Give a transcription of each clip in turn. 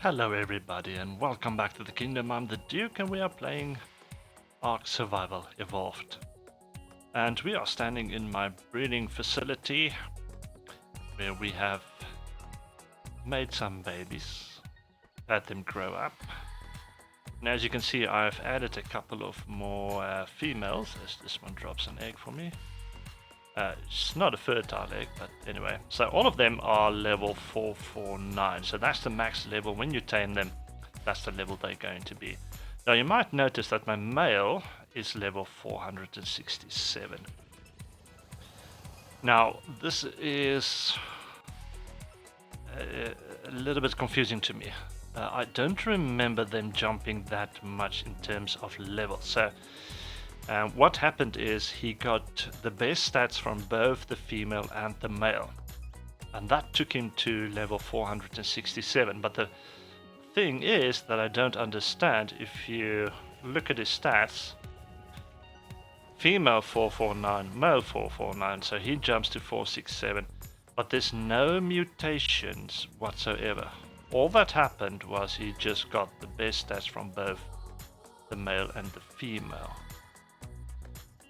Hello everybody and welcome back to the kingdom. I'm the Duke and we are playing Ark Survival Evolved. And we are standing in my breeding facility where we have made some babies, let them grow up. And as you can see, I've added a couple of more females as this one drops an egg for me. It's not a fertile egg, but anyway. So all of them are level 449. So that's the max level. When you tame them, that's the level they're going to be. Now you might notice that my male is level 467. Now this is a little bit confusing to me. I don't remember them jumping that much in terms of level. So what happened is he got the best stats from both the female and the male, and that took him to level 467. But the thing is that I don't understand. If you look at his stats, female 449, male 449, so he jumps to 467, but there's no mutations whatsoever. All that happened was he just got the best stats from both the male and the female.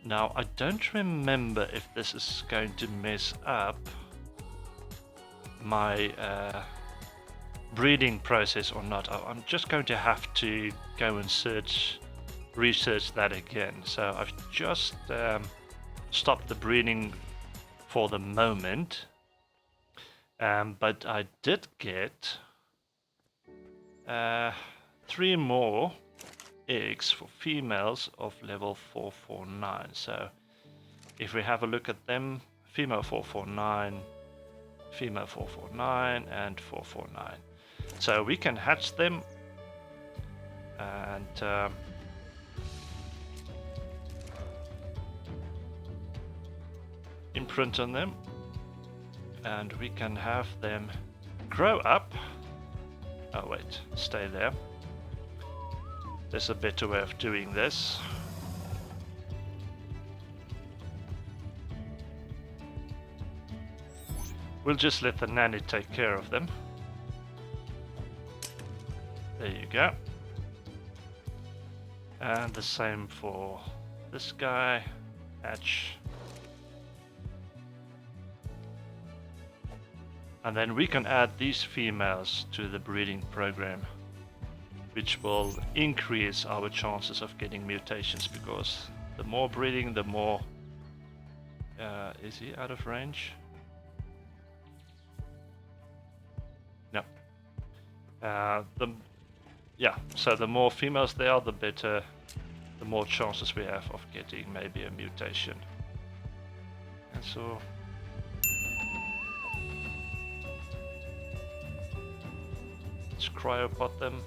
Now, I don't remember if this is going to mess up my breeding process or not. I'm just going to have to go and research that again. So I've just stopped the breeding for the moment, but I did get 3 more eggs for females of level 449. So if we have a look at them, female 449, female 449 and 449. So we can hatch them and imprint on them, and we can have them grow up. Oh wait, stay there. There's a better way of doing this. We'll just let the nanny take care of them. There you go. And the same for this guy. Hatch. And then we can add these females to the breeding program, which will increase our chances of getting mutations, because the more breeding, the more... is he out of range? No. So the more females there are, the better, the more chances we have of getting maybe a mutation. And so... let's cryopod them.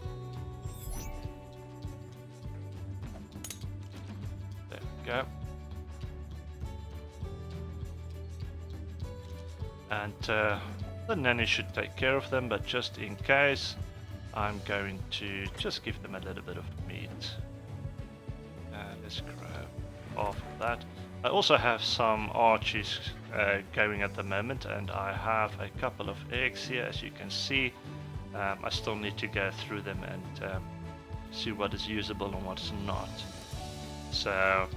Go. And the nanny should take care of them, but just in case, I'm going to just give them a little bit of meat. Let's grab half of that. I also have some arches going at the moment, and I have a couple of eggs here, as you can see. I still need to go through them and see what is usable and what's not. So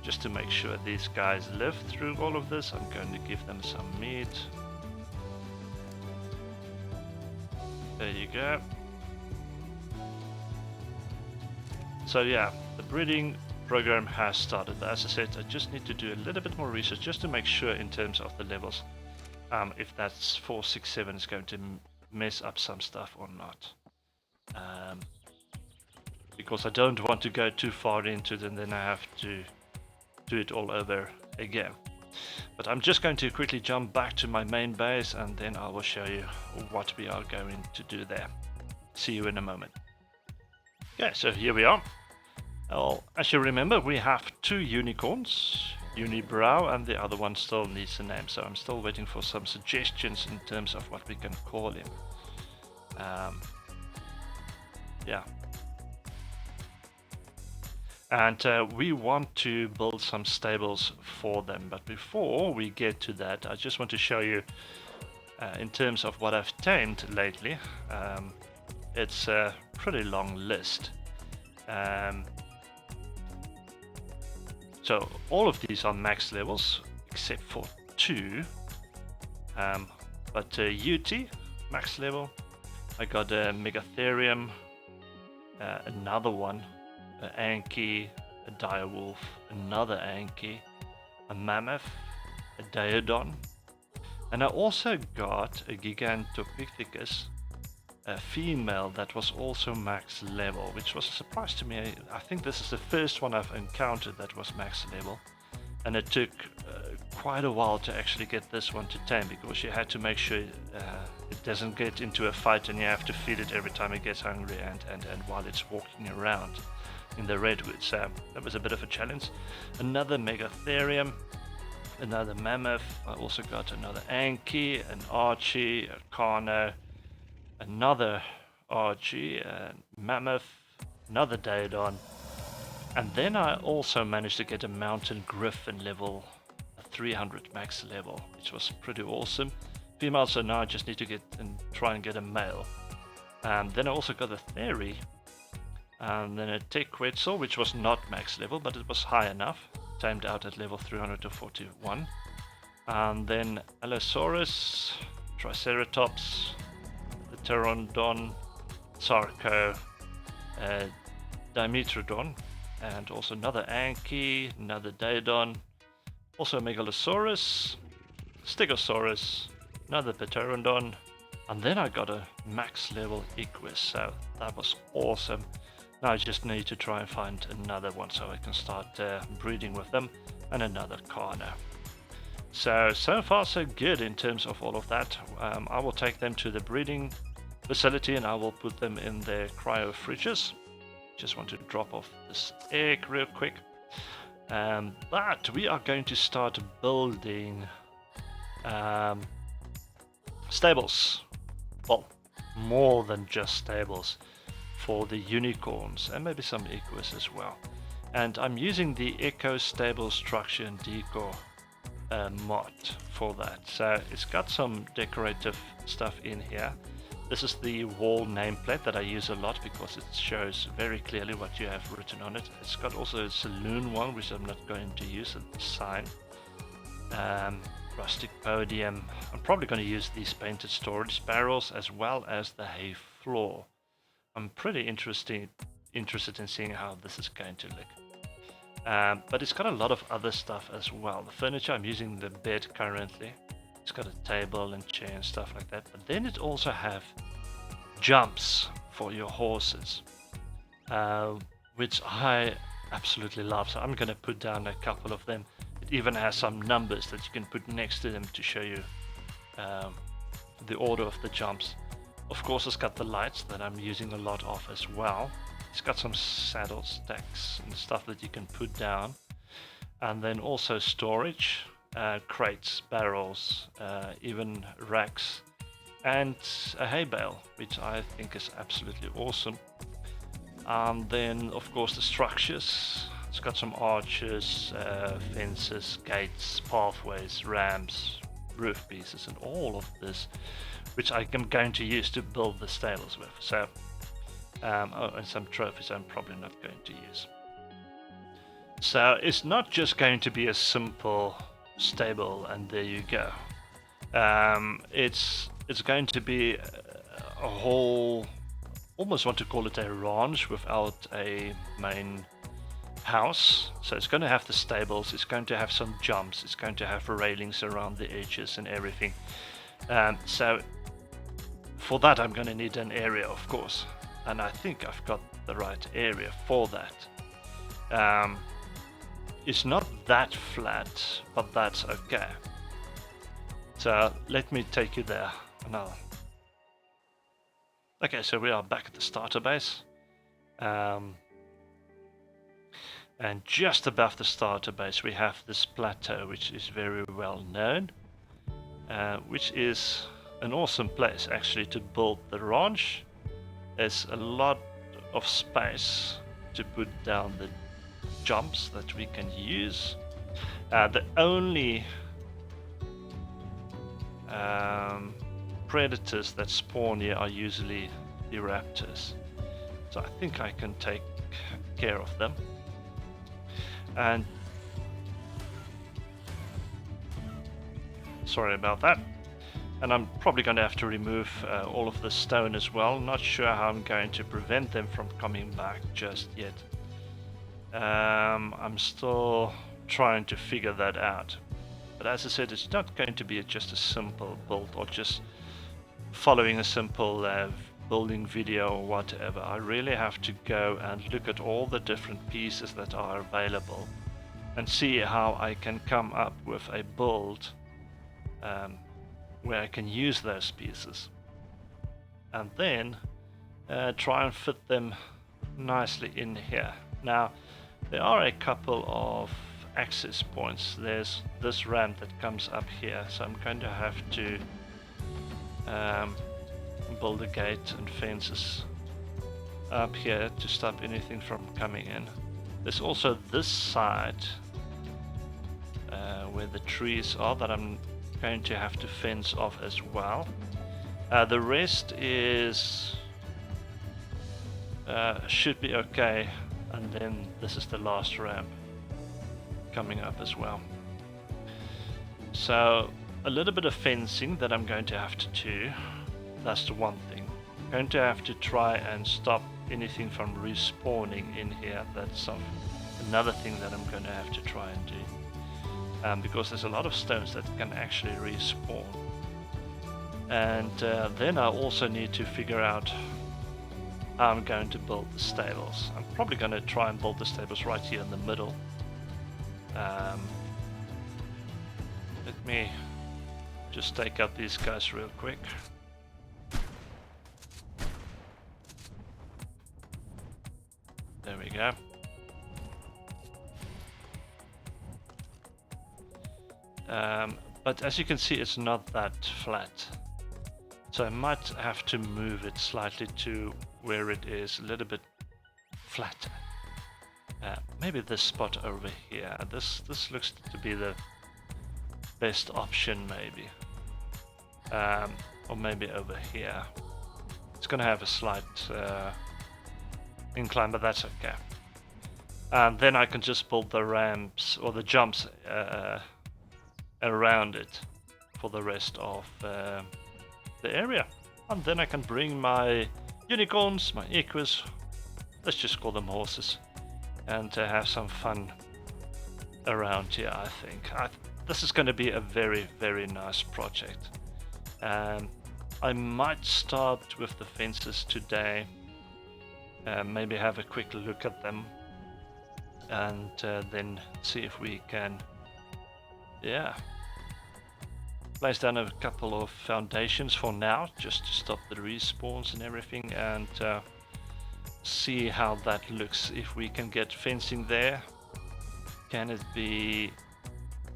just to make sure these guys live through all of this, I'm going to give them some meat. There you go. So yeah, the breeding program has started. But as I said, I just need to do a little bit more research just to make sure in terms of the levels, if that's 467 is going to mess up some stuff or not. Because I don't want to go too far into it and then I have to do it all over again. But I'm just going to quickly jump back to my main base and then I will show you what we are going to do there. See you in a moment. Okay, so here we are. Well, as you remember, we have 2 unicorns, Unibrow, and the other one still needs a name, so I'm still waiting for some suggestions in terms of what we can call him. Yeah. And we want to build some stables for them, but before we get to that, I just want to show you in terms of what I've tamed lately. It's a pretty long list. So all of these are max levels except for 2. But UT max level. I got a Megatherium, another one, an Anki, a Direwolf, another Anki, a Mammoth, a Daedon, and I also got a Gigantopithecus, a female that was also max level, which was a surprise to me. I think this is the first one I've encountered that was max level, and it took quite a while to actually get this one to tame, because you had to make sure it doesn't get into a fight and you have to feed it every time it gets hungry and while it's walking around in the redwoods. So that was a bit of a challenge. Another Megatherium, another Mammoth. I also got another Anki, an Archie, a Carno, another Archie, a Mammoth, another Daedon, and then I also managed to get a Mountain Griffin level 300 max level, which was pretty awesome. Female, so now I just need to get and try and get a male. Then I also got a Theory, and then a Tequetzal, which was not max level, but it was high enough, tamed out at level 341. And then Allosaurus, Triceratops, the Pteranodon, Sarco, Dimetrodon, and also another Anki, another Daedon, also Megalosaurus, Stegosaurus, another Pteranodon, and then I got a max level Equus, so that was awesome. Now I just need to try and find another one so I can start breeding with them, and another Carno. So far so good in terms of all of that. I will take them to the breeding facility and I will put them in their cryo fridges. Just want to drop off this egg real quick. But we are going to start building stables. Well, more than just stables for the unicorns and maybe some equus as well. And I'm using the Echo Stable Structure and Decor mod for that. So it's got some decorative stuff in here. This is the wall nameplate that I use a lot because it shows very clearly what you have written on it. It's got also a saloon one, which I'm not going to use, a sign. Rustic podium. I'm probably going to use these painted storage barrels as well as the hay floor. I'm pretty interested in seeing how this is going to look. But it's got a lot of other stuff as well. The furniture, I'm using the bed currently. It's got a table and chair and stuff like that. But then it also have jumps for your horses, which I absolutely love. So I'm going to put down a couple of them. It even has some numbers that you can put next to them to show you the order of the jumps. Of course, it's got the lights that I'm using a lot of as well. It's got some saddle stacks and stuff that you can put down. And then also storage. Crates, barrels, even racks, and a hay bale, which I think is absolutely awesome. And then of course the structures. It's got some arches, fences, gates, pathways, ramps, roof pieces, and all of this, which I am going to use to build the stables with. So and some trophies I'm probably not going to use. So it's not just going to be a simple stable and there you go. It's going to be a whole, almost want to call it a ranch without a main house. So it's going to have the stables, it's going to have some jumps, it's going to have railings around the edges and everything. So for that I'm going to need an area, of course, and I think I've got the right area for that. It's not that flat, but that's okay. So let me take you there now. Okay, so we are back at the starter base. And just above the starter base we have this plateau, which is very well known, which is an awesome place actually to build the ranch. There's a lot of space to put down the jumps that we can use. The only predators that spawn here are usually the raptors. So I think I can take care of them. And sorry about that. And I'm probably going to have to remove all of the stone as well. Not sure how I'm going to prevent them from coming back just yet. I'm still trying to figure that out. But as I said, it's not going to be just a simple build or just following a simple building video or whatever. I really have to go and look at all the different pieces that are available and see how I can come up with a build where I can use those pieces, and then try and fit them nicely in here. Now, there are a couple of access points. There's this ramp that comes up here, so I'm going to have to build a gate and fences up here to stop anything from coming in. There's also this side where the trees are that I'm going to have to fence off as well. The rest is should be okay, and then this is the last ramp coming up as well. So a little bit of fencing that I'm going to have to do. That's the one thing. I'm going to have to try and stop anything from respawning in here. That's another thing that I'm going to have to try and do. Because there's a lot of stones that can actually respawn. And then I also need to figure out how I'm going to build the stables. I'm probably going to try and build the stables right here in the middle. Let me just take out these guys real quick. There we go. But as you can see, it's not that flat. So I might have to move it slightly to where it is a little bit flatter. Maybe this spot over here. This looks to be the best option, maybe. Or maybe over here. It's going to have a slight incline, but that's okay. And then I can just build the ramps or the jumps around it for the rest of the area. And then I can bring my unicorns, my equus, let's just call them horses, and have some fun around here. I think this is going to be a very, very nice project. I might start with the fences today, maybe have a quick look at them, and then see if we can place down a couple of foundations for now, just to stop the respawns and everything, and see how that looks. If we can get fencing there, can it be,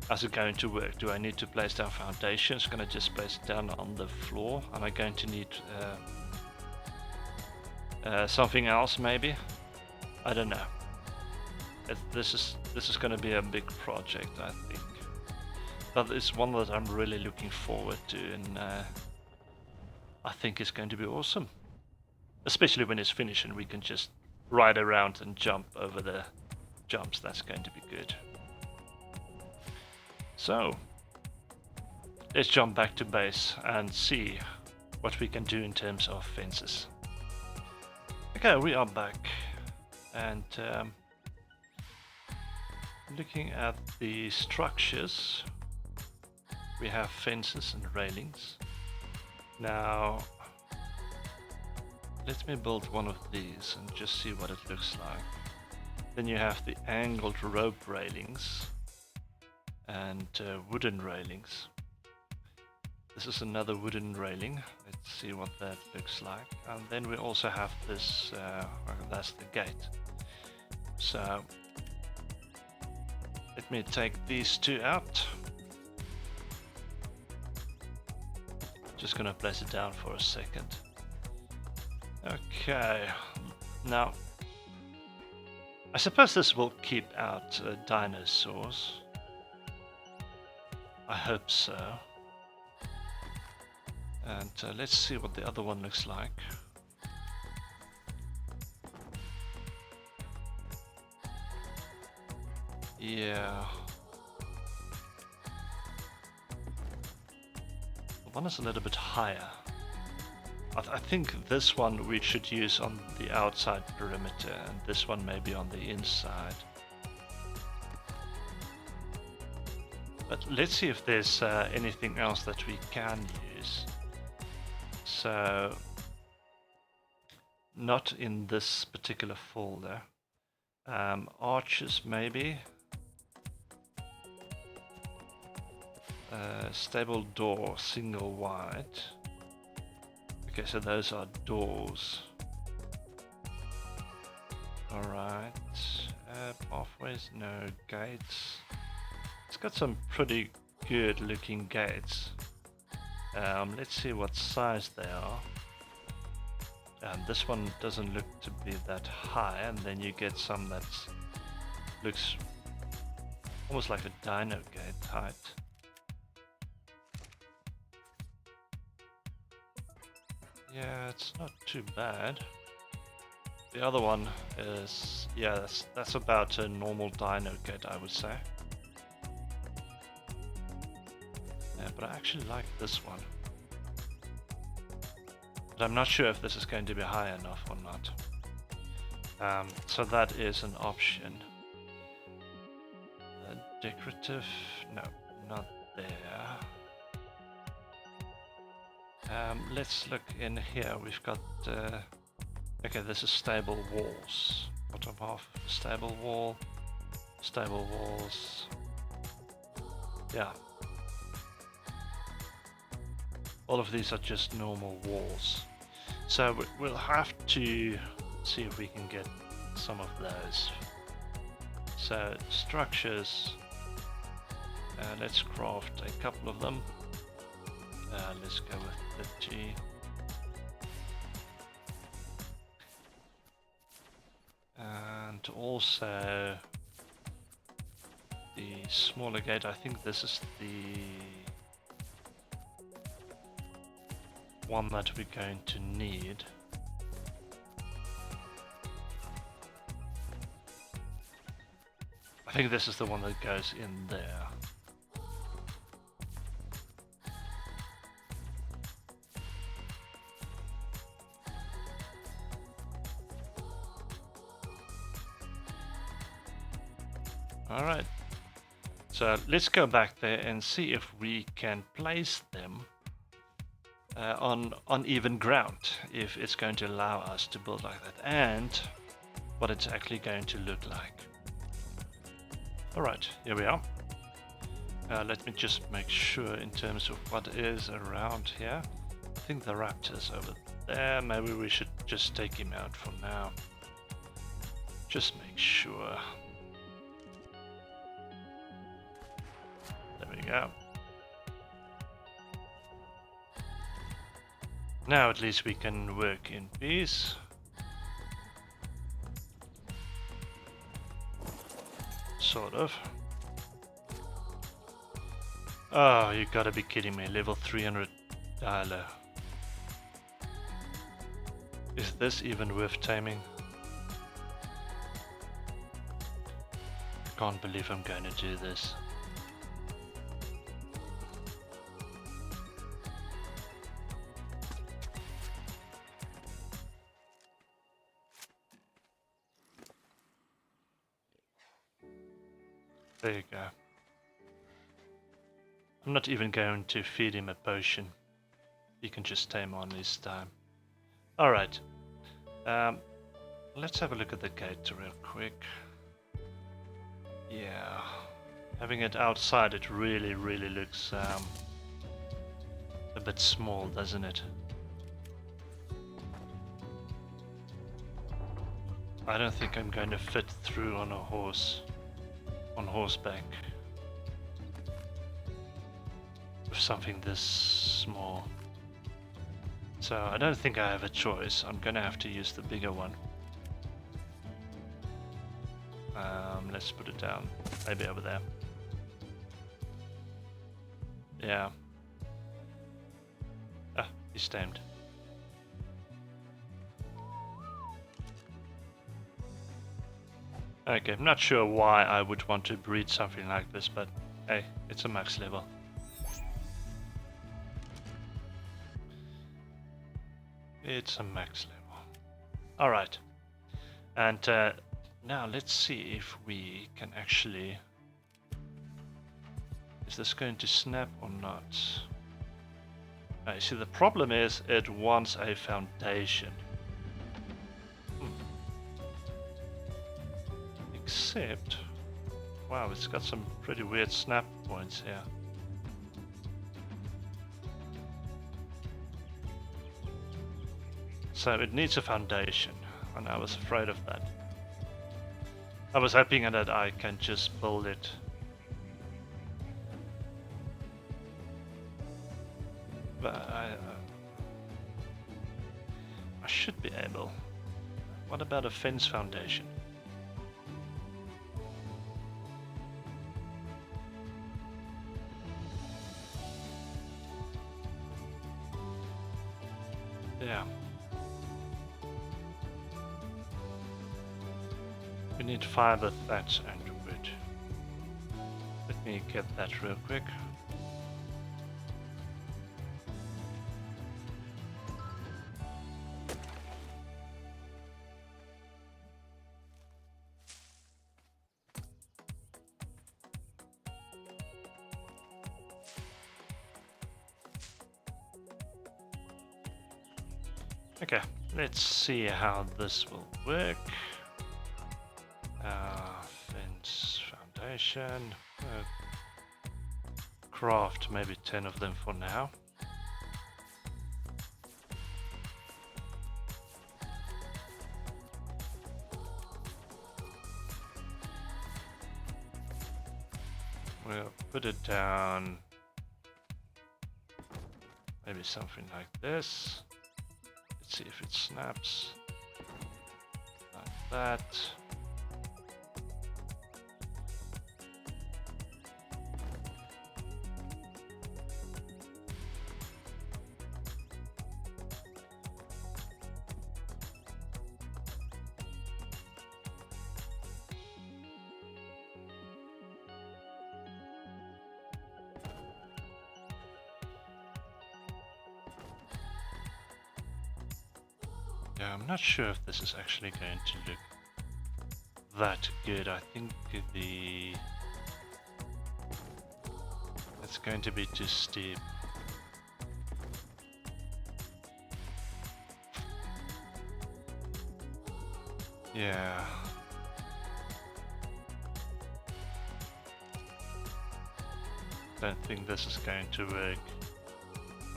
how's it going to work? Do I need to place down foundations? Can I just place it down on the floor? Am I going to need something else maybe? I don't know. This is going to be a big project, I think. But it's one that I'm really looking forward to, and I think it's going to be awesome. Especially when it's finished and we can just ride around and jump over the jumps. That's going to be good. So, let's jump back to base and see what we can do in terms of fences. Okay, we are back, and looking at the structures, we have fences and railings. Now, let me build one of these and just see what it looks like. Then you have the angled rope railings and wooden railings. This is another wooden railing. Let's see what that looks like. And then we also have this, that's the gate. So let me take these two out. Just gonna place it down for a second. Okay, now I suppose this will keep out dinosaurs. I hope so. And let's see what the other one looks like. Yeah. The one is a little bit higher. I think this one we should use on the outside perimeter, and this one maybe on the inside. But let's see if there's anything else that we can use. So, not in this particular folder. Arches maybe. Stable door, single wide. Okay, so those are doors. Alright. Pathways, no. Gates. It's got some pretty good looking gates. Let's see what size they are. This one doesn't look to be that high, and then you get some that looks almost like a dino gate height. Yeah, it's not too bad. The other one is, yeah, that's about a normal dino gate, I would say. Yeah, but I actually like this one. But I'm not sure if this is going to be high enough or not. So that is an option. Decorative, no, not there. Let's look in here. We've got, okay, this is stable walls. Bottom half of the stable wall. Stable walls. Yeah. All of these are just normal walls. So we'll have to see if we can get some of those. So structures, let's craft a couple of them. Let's go with the G. And also the smaller gate, I think this is the one that we're going to need. I think this is the one that goes in there. Alright, so let's go back there and see if we can place them on even ground, if it's going to allow us to build like that, and what it's actually going to look like. Alright, here we are. Let me just make sure in terms of what is around here. I think the raptor's over there. Maybe we should just take him out for now. Just make sure. There we go. Now at least we can work in peace. Sort of. Oh, you gotta be kidding me. Level 300 dialer. Is this even worth taming? I can't believe I'm going to do this. There you go. I'm not even going to feed him a potion. He can just tame on his time. Alright. Let's have a look at the gate real quick. Yeah. Having it outside, it really looks a bit small, doesn't it? I don't think I'm going to fit through on a horse. On horseback with something this small, so I don't think I have a choice. I'm gonna have to use the bigger one. Let's put it down, maybe over there. Yeah. Ah, he's tamed. Okay, I'm not sure why I would want to breed something like this, but hey, it's a max level. It's a max level. Alright. And now let's see if we can actually... Is this going to snap or not? You see, the problem is it wants a foundation. Except... Wow, it's got some pretty weird snap points here. So it needs a foundation, and I was afraid of that. I was hoping that I can just build it. But I should be able. What about a fence foundation? Yeah. We need fiber, thatch, and wood. Let me get that real quick. Okay, let's see how this will work. Fence foundation. Craft maybe 10 of them for now. We'll put it down. Maybe something like this. Let's see if it snaps. Like that. Yeah, I'm not sure if this is actually going to look that good. I think it's going to be too steep. Yeah. Don't think this is going to work.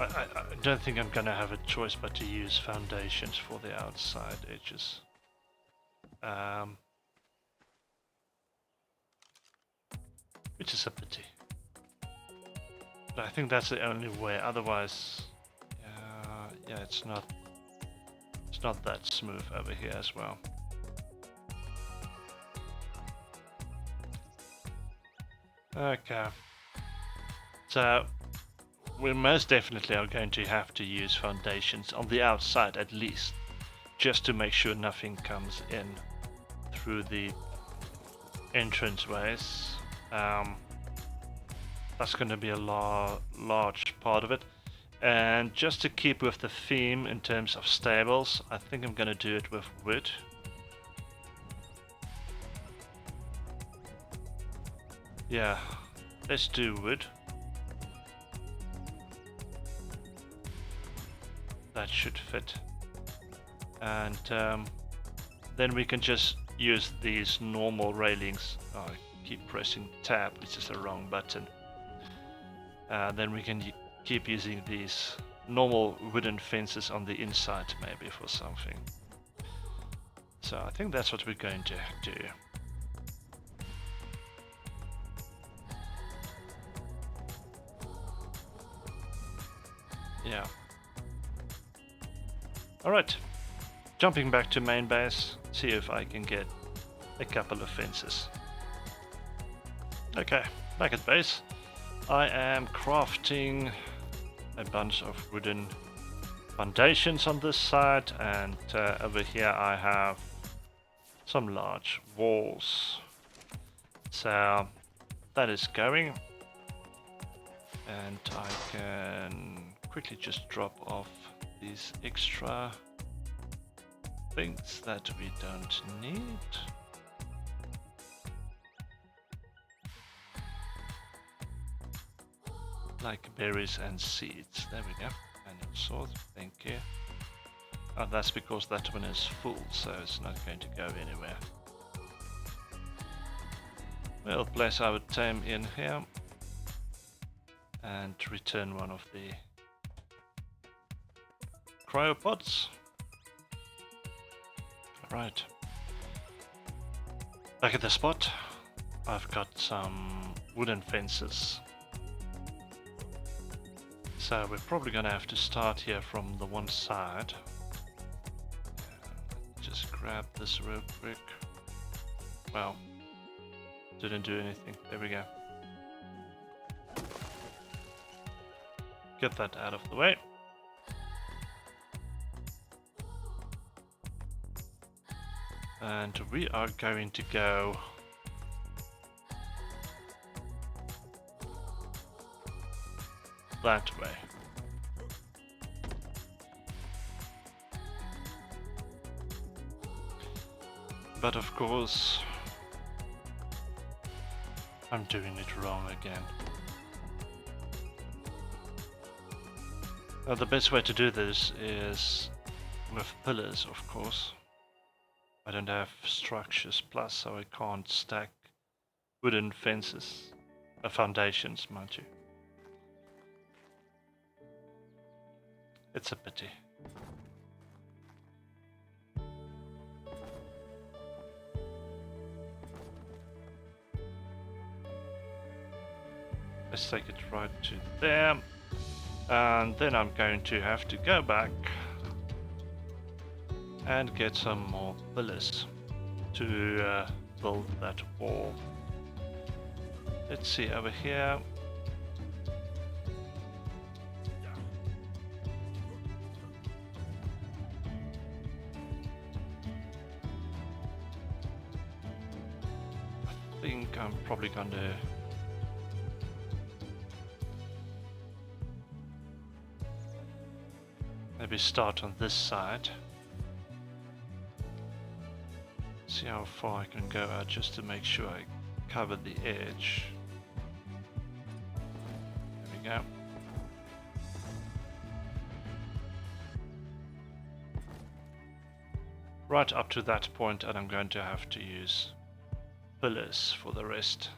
I don't think I'm gonna have a choice but to use foundations for the outside edges. Which is a pity. But I think that's the only way. Otherwise, yeah, it's not that smooth over here as well. Okay. So we most definitely are going to have to use foundations on the outside at least, just to make sure nothing comes in through the entranceways. That's going to be a large part of it. And just to keep with the theme in terms of stables, I think I'm going to do it with wood. Yeah, let's do wood. That should fit. And then we can just use these normal railings. Oh, I keep pressing tab, which is the wrong button. Then we can keep using these normal wooden fences on the inside maybe for something. So I think that's what we're going to do. Yeah. Alright, jumping back to main base, see if I can get a couple of fences. Okay, back at base. I am crafting a bunch of wooden foundations on this side, and over here I have some large walls. So that is going, and I can quickly just drop off these extra things that we don't need. Like berries and seeds. There we go. Annual sword, thank you. Oh, that's because that one is full, so it's not going to go anywhere. We'll place our tame in here and return one of the cryopods. Right. Back at the spot, I've got some wooden fences. So we're probably gonna have to start here from the one side. Just grab this real quick. Well, didn't do anything. There we go. Get that out of the way. And we are going to go that way. But of course, I'm doing it wrong again. The best way to do this is with pillars, of course. I don't have structures plus, so I can't stack wooden fences, foundations, mind you. It's a pity. Let's take it right to there. And then I'm going to have to go back and get some more pillars to build that wall. Let's see over here. I think I'm probably going to maybe start on this side. See how far I can go out just to make sure I cover the edge. There we go. Right up to that point, and I'm going to have to use pillars for the rest.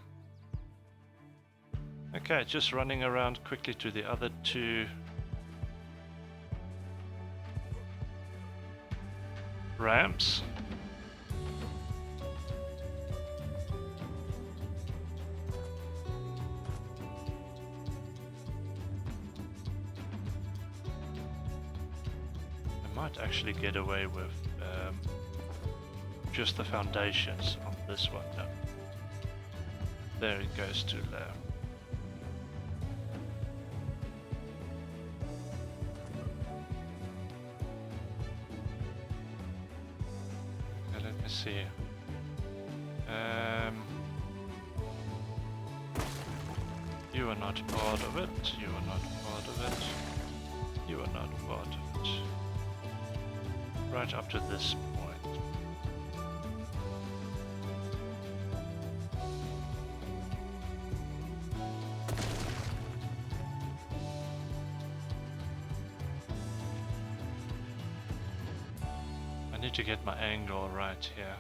Okay, just running around quickly to the other two ramps. I might actually get away with just the foundations on this one. No. There it goes too low. Let me see. You are not part of it. You are not part of it. You are not part of it. Right up to this point. I need to get my angle right here.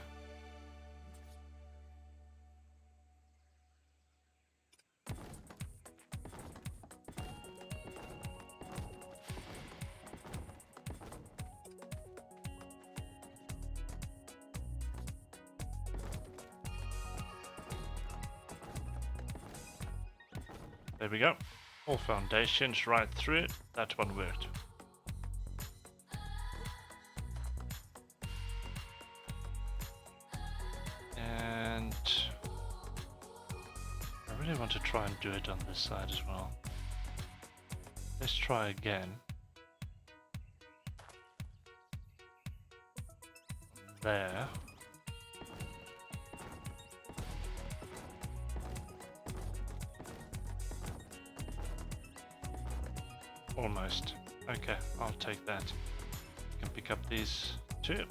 There we go. All foundations right through it. That one worked. And I really want to try and do it on this side as well. Let's try again. There. Almost. Okay, I'll take that. Can pick up these too.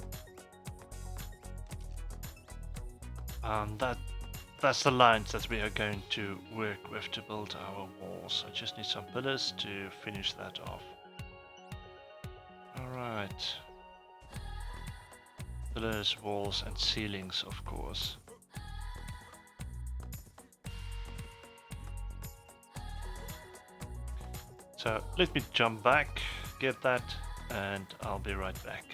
That's the lines that we are going to work with to build our walls. I just need some pillars to finish that off. Alright. Pillars, walls and ceilings, of course. So let me jump back, get that, and I'll be right back.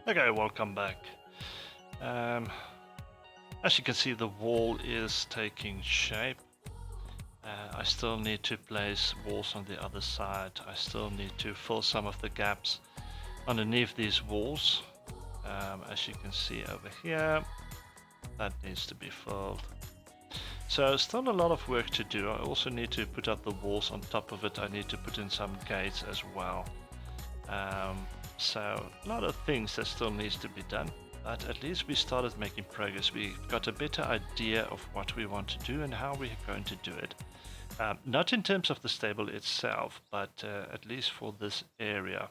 Okay, welcome back. As you can see, the wall is taking shape. I still need to place walls on the other side. I still need to fill some of the gaps underneath these walls. As you can see over here, that needs to be filled. So still a lot of work to do. I also need to put up the walls on top of it. I need to put in some gates as well. So a lot of things that still needs to be done, but at least we started making progress. We got a better idea of what we want to do and how we're going to do it. Not in terms of the stable itself, but at least for this area.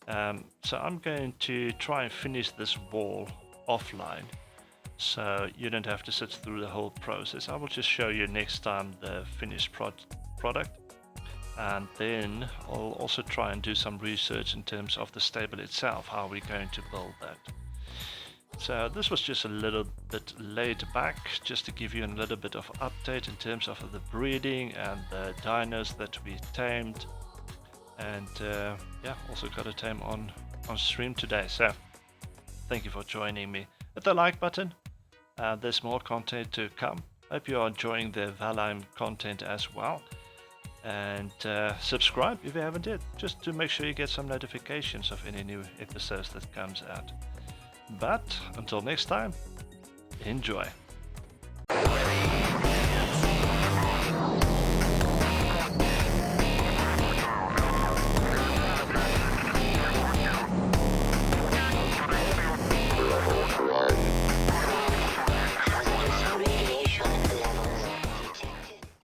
So I'm going to try and finish this wall offline so you don't have to sit through the whole process. I will just show you next time the finished product, and then I'll also try and do some research in terms of the stable itself, how we're going to build that. So this was just a little bit laid back, just to give you a little bit of update in terms of the breeding and the dinos that we tamed. And yeah, also got a tame on stream today. So thank you for joining me. Hit the like button. There's more content to come. Hope you are enjoying the Valheim content as well. And subscribe if you haven't yet, just to make sure you get some notifications of any new episodes that comes out. But until next time, enjoy.